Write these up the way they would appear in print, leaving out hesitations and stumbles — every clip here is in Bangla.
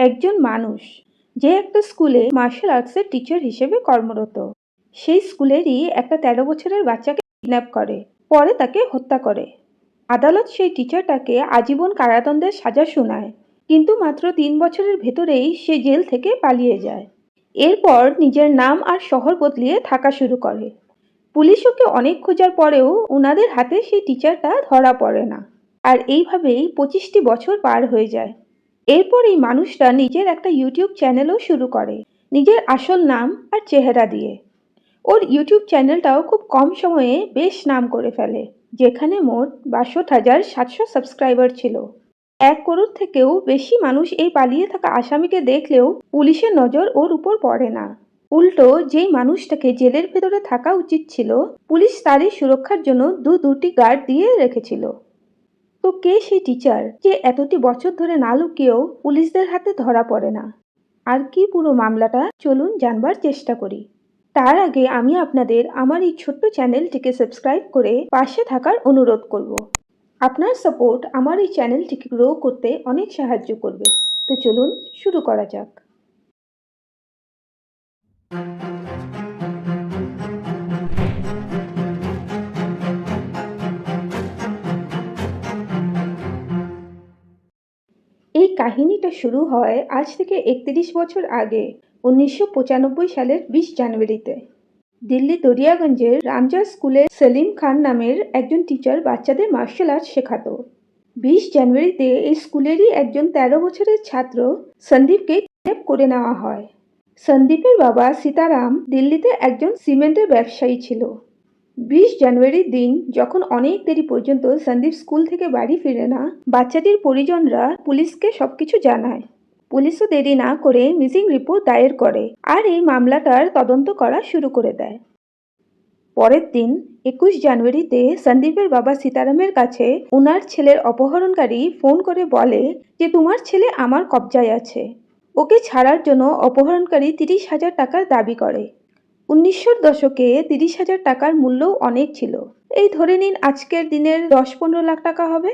একজন মানুষ যে একটা স্কুলে মার্শাল আর্টসের টিচার হিসেবে কর্মরত। সেই স্কুলেরই একটা ১৩ বছরের বাচ্চাকে কিডন্যাপ করে, পরে তাকে হত্যা করে। আদালত সেই টিচারটাকে আজীবন কারাদণ্ডের সাজা শোনায়, কিন্তু মাত্র ৩ বছরের ভেতরেই সে জেল থেকে পালিয়ে যায়। এরপর নিজের নাম আর শহর বদলিয়ে থাকা শুরু করে। পুলিশ ওকে অনেক খোঁজার পরেও ওনাদের হাতে সেই টিচারটা ধরা পড়ে না। আর এইভাবেই ২৫টি বছর পার হয়ে যায়। এরপর এই মানুষটা নিজের একটা ইউটিউব চ্যানেলও শুরু করে, নিজের আসল নাম আর চেহারা দিয়ে। ওর ইউটিউব চ্যানেলটাও খুব কম সময়ে বেশ নাম করে ফেলে, যেখানে মোট ৬২,৭০০ সাবস্ক্রাইবার ছিল। ১ করোড় থেকেও বেশি মানুষ এই পালিয়ে থাকা আসামিকে দেখলেও পুলিশের নজর ওর উপর পড়ে না। উল্টো যেই মানুষটাকে জেলের ভেতরে থাকা উচিত ছিল, পুলিশ তারই সুরক্ষার জন্য দুটি গার্ড দিয়ে রেখেছিল। তো কে সেই টিচার যে এতটি বছর ধরে না লুকিয়েও পুলিশদের হাতে ধরা পড়ে না? আর কি পুরো মামলাটা, চলুন জানবার চেষ্টা করি। তার আগে আমি আপনাদের আমার এই ছোট্ট চ্যানেলটিকে সাবস্ক্রাইব করে পাশে থাকার অনুরোধ করব। আপনার সাপোর্ট আমার এই চ্যানেলটিকে গ্রো করতে অনেক সাহায্য করবে। তো চলুন শুরু করা যাক। এই কাহিনীটা শুরু হয় আজ থেকে ৩১ বছর আগে, ১৯৯৫ সালের ২০ জানুয়ারিতে। দিল্লি দরিয়াগঞ্জের রামজা স্কুলে সেলিম খান নামের একজন টিচার বাচ্চাদের মার্শাল আর্ট শেখাতো। ২০ জানুয়ারিতে এই স্কুলেরই একজন ১৩ বছরের ছাত্র সন্দীপকে কিডন্যাপ করে নেওয়া হয়। সন্দীপের বাবা সীতারাম দিল্লিতে একজন সিমেন্টের ব্যবসায়ী ছিল। ২০ জানুয়ারির দিন যখন অনেক দেরি পর্যন্ত সন্দীপ স্কুল থেকে বাড়ি ফিরে না, বাচ্চাটির পরিজনরা পুলিশকে সবকিছু জানায়। পুলিশও দেরি না করে মিসিং রিপোর্ট দায়ের করে আর এই মামলাটার তদন্ত করা শুরু করে দেয়। পরের দিন ২১ জানুয়ারিতে সন্দীপের বাবা সীতারামের কাছে ওনার ছেলের অপহরণকারী ফোন করে বলে যে তোমার ছেলে আমার কবজায় আছে। ওকে ছাড়ার জন্য অপহরণকারী ৩০,০০০ টাকার দাবি করে। ১৯০০ দশকে ৩০,০০০ টাকার মূল্যও অনেক ছিল। এই ধরে নিন আজকের দিনের ১০-১৫ লাখ টাকা হবে।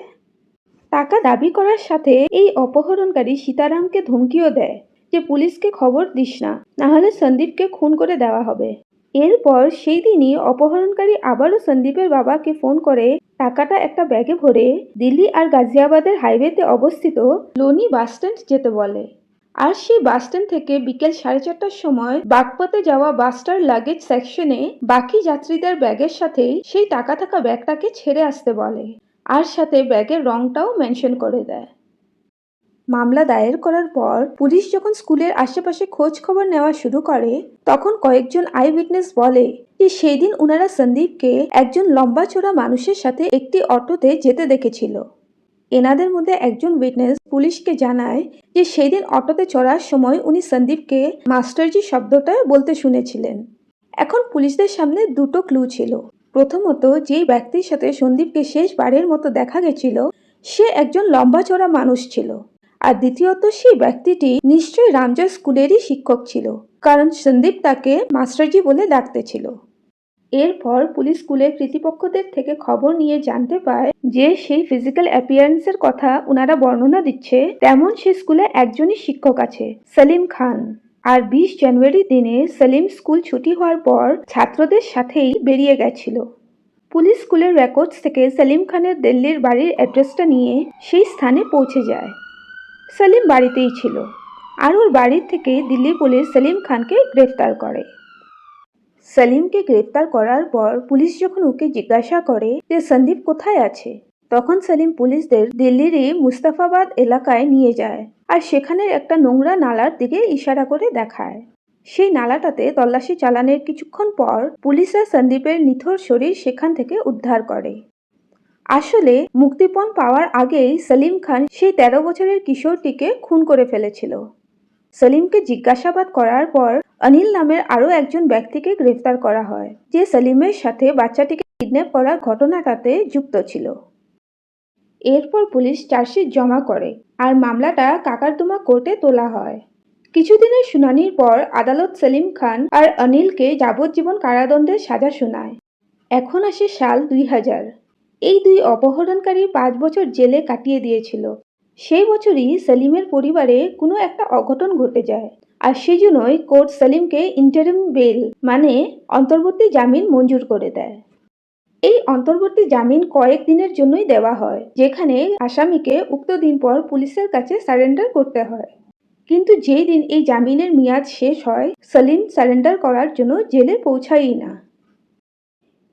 টাকা দাবি করার সাথে এই অপহরণকারী সীতারামকে ধমকিও দেয় যে পুলিশকে খবর দিস না, নাহলে সন্দীপকে খুন করে দেওয়া হবে। এরপর সেই দিনই অপহরণকারী আবারও সন্দীপের বাবাকে ফোন করে টাকাটা একটা ব্যাগে ভরে দিল্লি আর গাজিয়াবাদের হাইওয়েতে অবস্থিত লোনি বাসস্ট্যান্ড যেতে বলে। আর সেই বাসস্ট্যান্ড থেকে বিকেল ৪:৩০টার সময় বাগপথে যাওয়া বাসটার লাগেজ সেকশনে বাকি যাত্রীদের ব্যাগের সাথে সেই টাকা থাকা ব্যাগটাকে ছেড়ে আসতে বলে, আর সাথে ব্যাগের রংটাও মেনশন করে দেয়। মামলা দায়ের করার পর পুলিশ যখন স্কুলের আশেপাশে খোঁজ খবর নেওয়া শুরু করে, তখন কয়েকজন আই উইটনেস বলে যে সেই দিন ওনারা সন্দীপকে একজন লম্বা চোরা মানুষের সাথে একটি অটোতে যেতে দেখেছিল। এনাদের মধ্যে একজন উইটনেস পুলিশকে জানায় যে সেই দিন অটোতে চড়ার সময় উনি সন্দীপকে মাস্টারজি শব্দটা বলতে শুনেছিলেন। এখন পুলিশদের সামনে দুটো ক্লু ছিল। প্রথমত, যেই ব্যক্তির সাথে সন্দীপকে শেষবারের মতো দেখা গেছিল সে একজন লম্বা চড়া মানুষ ছিল। আর দ্বিতীয়ত, সেই ব্যক্তিটি নিশ্চয়ই রামজা স্কুলেরই শিক্ষক ছিল, কারণ সন্দীপ তাকে মাস্টারজি বলে ডাকতে ছিল। এরপর পুলিশ স্কুলের কর্তৃপক্ষদের থেকে খবর নিয়ে জানতে পায় যে সেই ফিজিক্যাল অ্যাপিয়ারেন্সের কথা ওনারা বর্ণনা দিচ্ছে তেমন সেই স্কুলে একজনই শিক্ষক আছে, সেলিম খান। আর ২০ জানুয়ারি দিনে সেলিম স্কুল ছুটি হওয়ার পর ছাত্রদের সাথেই বেরিয়ে গেছিল। পুলিশ স্কুলের রেকর্ডস থেকে সেলিম খানের দিল্লির বাড়ির অ্যাড্রেসটা নিয়ে সেই স্থানে পৌঁছে যায়। সেলিম বাড়িতেই ছিল, আর ওর বাড়ির থেকে দিল্লি পুলিশ সেলিম খানকে গ্রেফতার করে। সেলিমকে গ্রেফতার করার পর পুলিশ যখন ওকে জিজ্ঞাসা করে যে সন্দীপ কোথায় আছে, তখন সেলিম পুলিশদের দিল্লিরই মুস্তাফাবাদ এলাকায় নিয়ে যায় আর সেখানের একটা নোংরা নালার দিকে ইশারা করে দেখায়। সেই নালাটাতে তল্লাশি চালানোর কিছুক্ষণ পর পুলিশরা সন্দীপের নিথর শরীর সেখান থেকে উদ্ধার করে। আসলে মুক্তিপণ পাওয়ার আগেই সেলিম খান সেই ১৩ বছরের কিশোরটিকে খুন করে ফেলেছিল। সেলিমকে জিজ্ঞাসাবাদ করার পর অনিল নামের আরও একজন ব্যক্তিকে গ্রেফতার করা হয়, যে সেলিমের সাথে বাচ্চাটিকে কিডন্যাপ করার ঘটনাটাতে যুক্ত ছিল। এরপর পুলিশ চার্জশিট জমা করে আর মামলাটা কাকারদুমা কোর্টে তোলা হয়। কিছুদিনের শুনানির পর আদালত সেলিম খান আর অনিলকে যাবজ্জীবন কারাদণ্ডের সাজা শোনায়। এখন আসে সাল ২০০০। এই দুই অপহরণকারী ৫ বছর জেলে কাটিয়ে দিয়েছিল। সেই বছরই সেলিমের পরিবারে কোনো একটা অঘটন ঘটে যায়, আর সেজন্যই কোর্ট সেলিমকে ইন্টারিম বেল মানে অন্তর্বর্তী জামিন মঞ্জুর করে দেয়। এই অন্তর্বর্তী জামিন কয়েক দিনের জন্যই দেওয়া হয়, যেখানে আসামিকে উক্ত দিন পর পুলিশের কাছে সারেন্ডার করতে হয়। কিন্তু যেই দিন এই জামিনের মেয়াদ শেষ হয়, সেলিম সারেন্ডার করার জন্য জেলে পৌঁছায়ই না।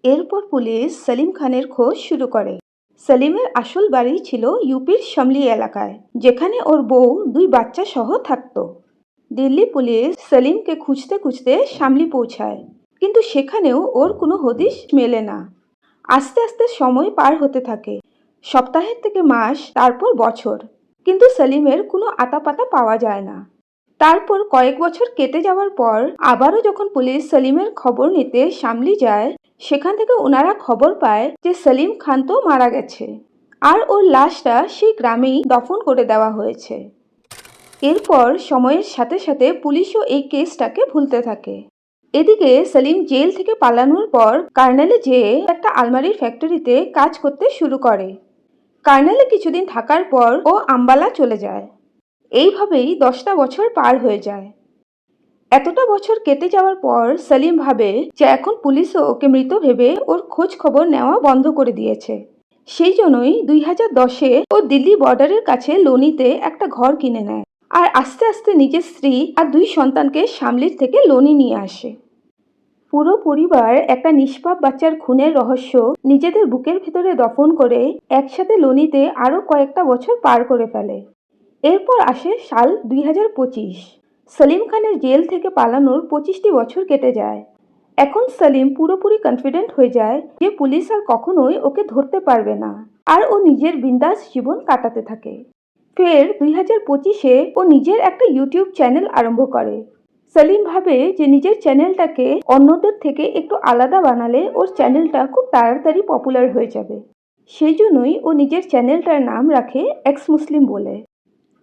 এরপর পুলিশ সেলিম খানের খোঁজ শুরু করে। সেলিমের আসল বাড়ি ছিল ইউপির শামলি এলাকায়, যেখানে ওর বউ 2 বাচ্চা সহ থাকত। দিল্লি পুলিশ সেলিমকে খুঁজতে খুঁজতে শামলি পৌঁছায়, কিন্তু সেখানেও ওর কোনো হদিশ মেলে না। আস্তে আস্তে সময় পার হতে থাকে, সপ্তাহের থেকে মাস, তারপর বছর, কিন্তু সেলিমের কোনো আতাপাতা পাওয়া যায় না। তারপর কয়েক বছর কেটে যাওয়ার পর আবারও যখন পুলিশ সেলিমের খবর নিতে শামলি যায়, সেখান থেকে ওনারা খবর পায় যে সেলিম খান তো মারা গেছে, আর ওর লাশটা সেই গ্রামেই দফন করে দেওয়া হয়েছে। এরপর সময়ের সাথে সাথে পুলিশও এই কেসটাকে ভুলতে থাকে। এদিকে সেলিম জেল থেকে পালানোর পর কার্নেলে যেয়ে একটা আলমারির ফ্যাক্টরিতে কাজ করতে শুরু করে। কার্নেলে কিছুদিন থাকার পর ও আম্বালা চলে যায়। এইভাবেই 10টা বছর পার হয়ে যায়। এতটা বছর কেটে যাওয়ার পর সেলিম ভাবে যে এখন পুলিশও ওকে মৃত ভেবে ওর খোঁজ খবর নেওয়া বন্ধ করে দিয়েছে। সেই জন্যই 2010-এ ও দিল্লি বর্ডারের কাছে লোনিতে একটা ঘর কিনে নেয়, আর আস্তে আস্তে নিজের স্ত্রী আর 2 সন্তানকে শামলির থেকে লোনি নিয়ে আসে। পুরো পরিবার একটা নিষ্পাপ বাচ্চার খুনের রহস্য নিজেদের বুকের ভেতরে দফন করে একসাথে লোনিতে আরও কয়েকটা বছর পার করে ফেলে। এরপর আসে সাল 2025। সেলিম খানের জেল থেকে পালানোর 25টি বছর কেটে যায়। এখন সেলিম পুরোপুরি কনফিডেন্ট হয়ে যায় যে পুলিশ আর কখনোই ওকে ধরতে পারবে না, আর ও নিজের বিন্দাস জীবন কাটাতে থাকে। ফের 2025-এ ও নিজের একটা ইউটিউব চ্যানেল আরম্ভ করে। সেলিম ভাবে যে নিজের চ্যানেলটাকে অন্যদের থেকে একটু আলাদা বানালে ওর চ্যানেলটা খুব তাড়াতাড়ি পপুলার হয়ে যাবে। সেই জন্যই ও নিজের চ্যানেলটার নাম রাখে এক্স মুসলিম বলে।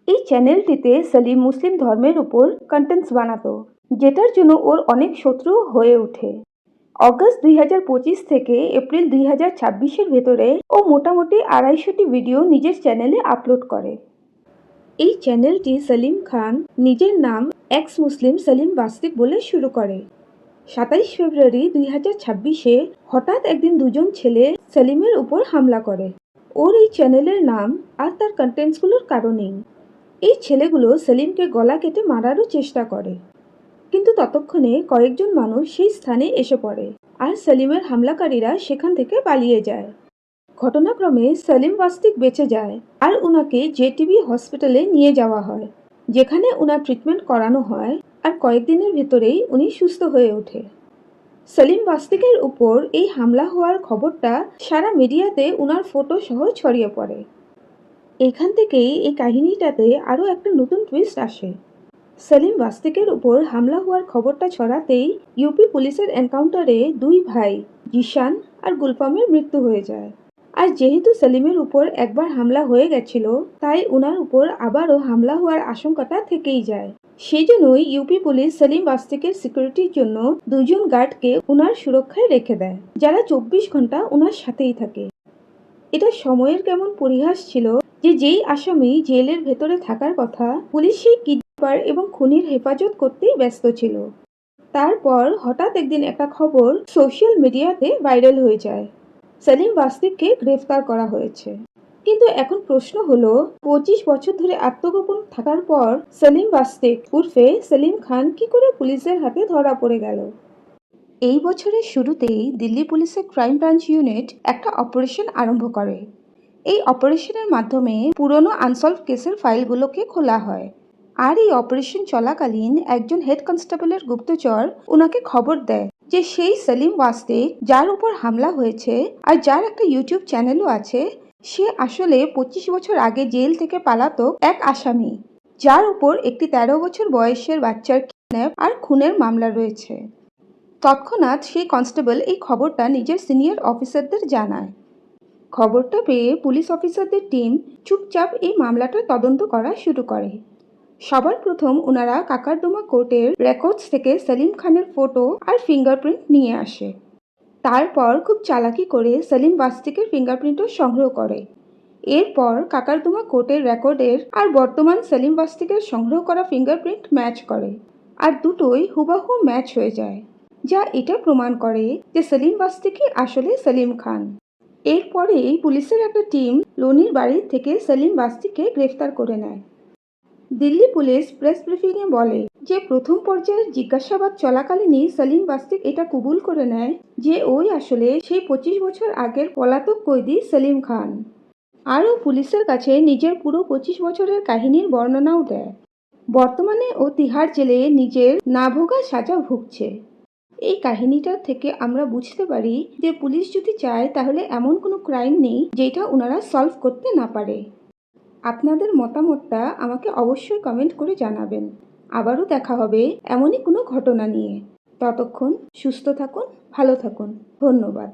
এই চ্যানেলটিতে সেলিম মুসলিম ধর্মের উপর কন্টেন্টস বানাতো, যেটার জন্য ওর অনেক শত্রু হয়ে ওঠে। অগস্ট 2025 থেকে এপ্রিল 2026-এর ভেতরে ও মোটামুটি 250টি ভিডিও নিজের চ্যানেলে আপলোড করে। এই চ্যানেলটি সেলিম খান নিজের নাম এক্স মুসলিম সেলিম বাস্তিক বলে শুরু করে। 27 ফেব্রুয়ারি 2026-এ হঠাৎ একদিন 2জন ছেলে সেলিমের উপর হামলা করে, ওর এই চ্যানেলের নাম আর তার কন্টেন্টসগুলোর কারণেই। এই ছেলেগুলো সেলিমকে গলা কেটে মারারও চেষ্টা করে, কিন্তু ততক্ষণে কয়েকজন মানুষ সেই স্থানে এসে পড়ে, আর সেলিমের হামলাকারীরা সেখান থেকে পালিয়ে যায়। ঘটনাক্রমে সেলিম বাস্তিক বেঁচে যায়, আর উনাকে জেটিবি হসপিটালে নিয়ে যাওয়া হয়, যেখানে উনার ট্রিটমেন্ট করানো হয়, আর কয়েকদিনের ভেতরেই উনি সুস্থ হয়ে ওঠে। সেলিম বাস্তিকের উপর এই হামলা হওয়ার খবরটা সারা মিডিয়াতে উনার ফটো সহ ছড়িয়ে পড়ে। এখান থেকেই এই কাহিনীটাতে আরও একটা নতুন টুইস্ট আসে। সেলিম বাস্তিকের উপর হামলা হওয়ার খবরটা ছড়াতেই ইউপি পুলিশের এনকাউন্টারে 2 ভাই জিশান আর গুলফামের মৃত্যু হয়ে যায়। আর যেহেতু সেলিমের উপর একবার হামলা হয়ে গেছিল, তাই উনার উপর আবারও হামলা হওয়ার আশঙ্কাটা থেকেই যায়। সেই জন্যই ইউপি পুলিশ সেলিম বাস্তিকের সিকিউরিটির জন্য 2জন গার্ডকে উনার সুরক্ষায় রেখে দেয়, যারা 24 ঘন্টা উনার সাথেই থাকে। এটা সময়ের কেমন পরিহাস ছিল যে যেই আসামি জেলের ভেতরে থাকার কথা, পুলিশ সেই কিডন্যাপার এবং খুনির হেফাজত করতেই ব্যস্ত ছিল। তারপর হঠাৎ একদিন একটা খবর সোশ্যাল মিডিয়াতে ভাইরাল হয়ে যায়, সেলিম বাস্তিককে গ্রেফতার করা হয়েছে। কিন্তু এখন প্রশ্ন হলো, 25 বছর ধরে আত্মগোপন থাকার পর সেলিম বাস্তিক উর্ফে সেলিম খান কি করে পুলিশের হাতে ধরা পড়ে গেল? এই বছরের শুরুতেই দিল্লি পুলিশের ক্রাইম ব্রাঞ্চ ইউনিট একটা অপারেশন আরম্ভ করে। এই অপারেশনের মাধ্যমে পুরনো আনসলভ কেসের ফাইলগুলোকে খোলা হয়। আর এই অপারেশন চলাকালীন একজন হেড কনস্টেবলের গুপ্তচর ওনাকে খবর দেয় যে সেই সেলিম বাস্তিক, যার উপর হামলা হয়েছে আর যার একটা ইউটিউব চ্যানেলও আছে, সে আসলে 25 বছর আগে জেল থেকে পালাতক এক আসামি, যার উপর একটি 13 বছর বয়সের বাচ্চার কিডন্যাপ আর খুনের মামলা রয়েছে। তৎক্ষণাৎ সেই কনস্টেবল এই খবরটা নিজের সিনিয়র অফিসারদের জানায়। খবরটা পেয়ে পুলিশ অফিসারদের টিম চুপচাপ এই মামলাটা তদন্ত করা শুরু করে। সবার প্রথম ওনারা কাকারদোমা কোর্টের রেকর্ডস থেকে সেলিম খানের ফটো আর ফিঙ্গারপ্রিন্ট নিয়ে আসে। তারপর খুব চালাকি করে সেলিম বাস্তিকের ফিঙ্গারপ্রিন্টও সংগ্রহ করে। এরপর কাকারদুমা কোর্টের রেকর্ডের আর বর্তমান সেলিম বাস্তিকের সংগ্রহ করা ফিঙ্গারপ্রিন্ট ম্যাচ করে, আর দুটোই হুবহু ম্যাচ হয়ে যায়, যা এটা প্রমাণ করে যে সেলিম বাস্তিকই আসলে সেলিম খান। এরপরেই পুলিশের একটা টিম লোনির বাড়ি থেকে সেলিম বাস্তিককে গ্রেফতার করে নেয়। দিল্লি পুলিশ প্রেস ব্রিফিংয়ে বলে যে প্রথম পর্যায়ের জিজ্ঞাসাবাদ চলাকালীনই সেলিম বাস্তিক এটা কবুল করে নেয় যে ওই আসলে সেই 25 বছর আগের পলাতক কয়েদি সেলিম খান। আরও পুলিশের কাছে নিজের পুরো 25 বছরের কাহিনীর বর্ণনাও দেয়। বর্তমানে ও তিহার জেলে নিজের না ভোগা সাজা ভুগছে। এই কাহিনীটা থেকে আমরা বুঝতে পারি যে পুলিশ যদি চায় তাহলে এমন কোনো ক্রাইম নেই যেটা ওনারা সলভ করতে না পারে। আপনাদের মতামতটা আমাকে অবশ্যই কমেন্ট করে জানাবেন। আবারও দেখা হবে এমনই কোনো ঘটনা নিয়ে। ততক্ষণ সুস্থ থাকুন, ভালো থাকুন। ধন্যবাদ।